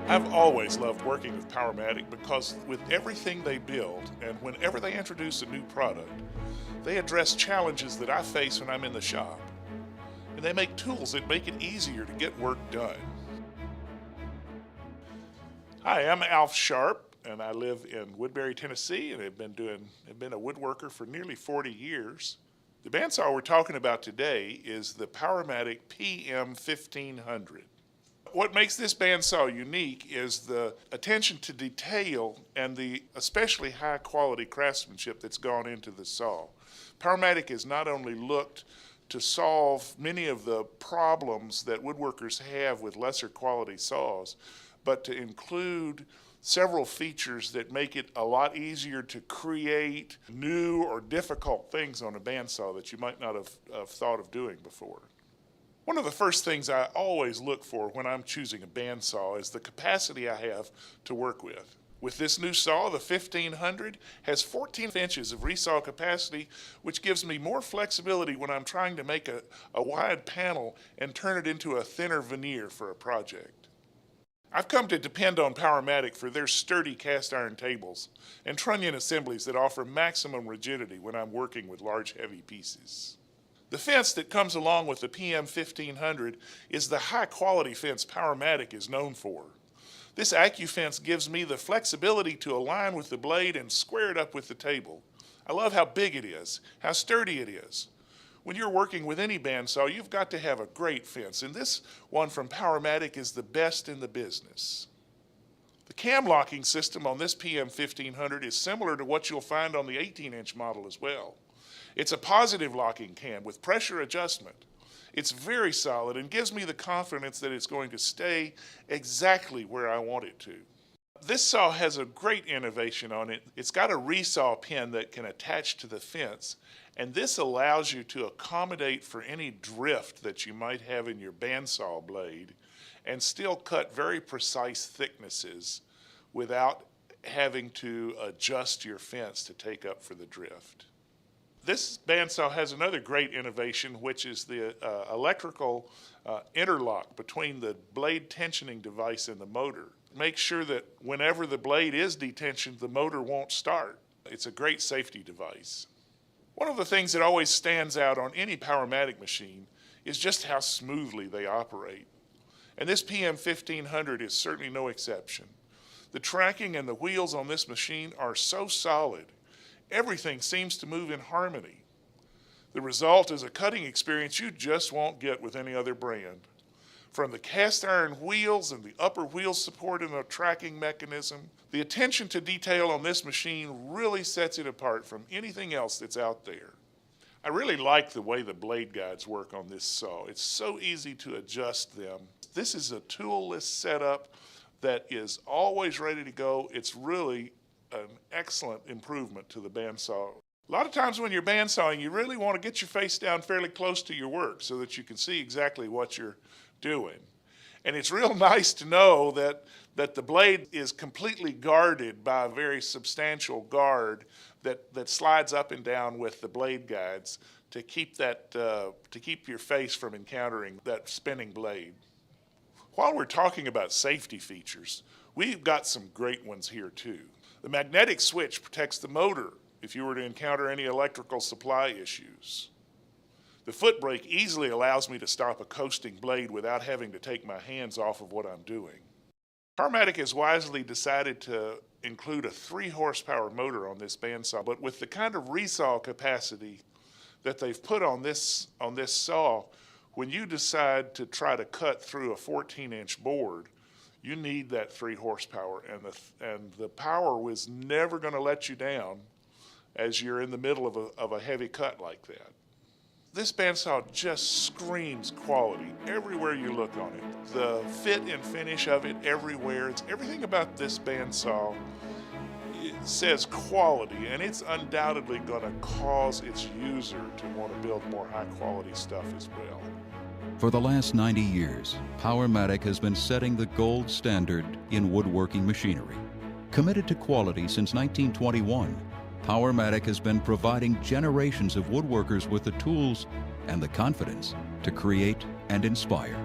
I've always loved working with Powermatic because with everything they build and whenever they introduce a new product, they address challenges that I face when I'm in the shop. And they make tools that make it easier to get work done. Hi, I'm Alf Sharp and I live in Woodbury, Tennessee, and I've been a woodworker for nearly 40 years. The bandsaw we're talking about today is the Powermatic PM1500. What makes this bandsaw unique is the attention to detail and the especially high quality craftsmanship that's gone into the saw. Powermatic has not only looked to solve many of the problems that woodworkers have with lesser quality saws, but to include several features that make it a lot easier to create new or difficult things on a bandsaw that you might not have thought of doing before. One of the first things I always look for when I'm choosing a bandsaw is the capacity I have to work with. With this new saw, the 1500 has 14 inches of resaw capacity, which gives me more flexibility when I'm trying to make a wide panel and turn it into a thinner veneer for a project. I've come to depend on Powermatic for their sturdy cast iron tables and trunnion assemblies that offer maximum rigidity when I'm working with large heavy pieces. The fence that comes along with the PM1500 is the high quality fence Powermatic is known for. This AccuFence gives me the flexibility to align with the blade and square it up with the table. I love how big it is, how sturdy it is. When you're working with any bandsaw, you've got to have a great fence, and this one from Powermatic is the best in the business. The cam locking system on this PM1500 is similar to what you'll find on the 18-inch model as well. It's a positive locking cam with pressure adjustment. It's very solid and gives me the confidence that it's going to stay exactly where I want it to. This saw has a great innovation on it. It's got a resaw pin that can attach to the fence, and this allows you to accommodate for any drift that you might have in your bandsaw blade and still cut very precise thicknesses without having to adjust your fence to take up for the drift. This bandsaw has another great innovation, which is the electrical interlock between the blade tensioning device and the motor. Make sure that whenever the blade is detensioned, the motor won't start. It's a great safety device. One of the things that always stands out on any Powermatic machine is just how smoothly they operate. And this PM1500 is certainly no exception. The tracking and the wheels on this machine are so solid. Everything seems to move in harmony. The result is a cutting experience you just won't get with any other brand. From the cast iron wheels and the upper wheel support and the tracking mechanism, the attention to detail on this machine really sets it apart from anything else that's out there. I really like the way the blade guides work on this saw. It's so easy to adjust them. This is a toolless setup that is always ready to go. It's really an excellent improvement to the bandsaw. A lot of times when you're bandsawing, you really want to get your face down fairly close to your work so that you can see exactly what you're doing. And it's real nice to know that the blade is completely guarded by a very substantial guard that slides up and down with the blade guides to keep your face from encountering that spinning blade. While we're talking about safety features, we've got some great ones here too. The magnetic switch protects the motor if you were to encounter any electrical supply issues. The foot brake easily allows me to stop a coasting blade without having to take my hands off of what I'm doing. Powermatic has wisely decided to include a 3-horsepower motor on this bandsaw, but with the kind of resaw capacity that they've put on this saw, when you decide to try to cut through a 14-inch board, you need that 3 horsepower, and the power was never going to let you down as you're in the middle of a heavy cut like that. This bandsaw just screams quality everywhere you look on it. The fit and finish of it everywhere. Everything about this bandsaw, it says quality, and it's undoubtedly going to cause its user to want to build more high quality stuff as well. For the last 90 years, Powermatic has been setting the gold standard in woodworking machinery. Committed to quality since 1921, Powermatic has been providing generations of woodworkers with the tools and the confidence to create and inspire.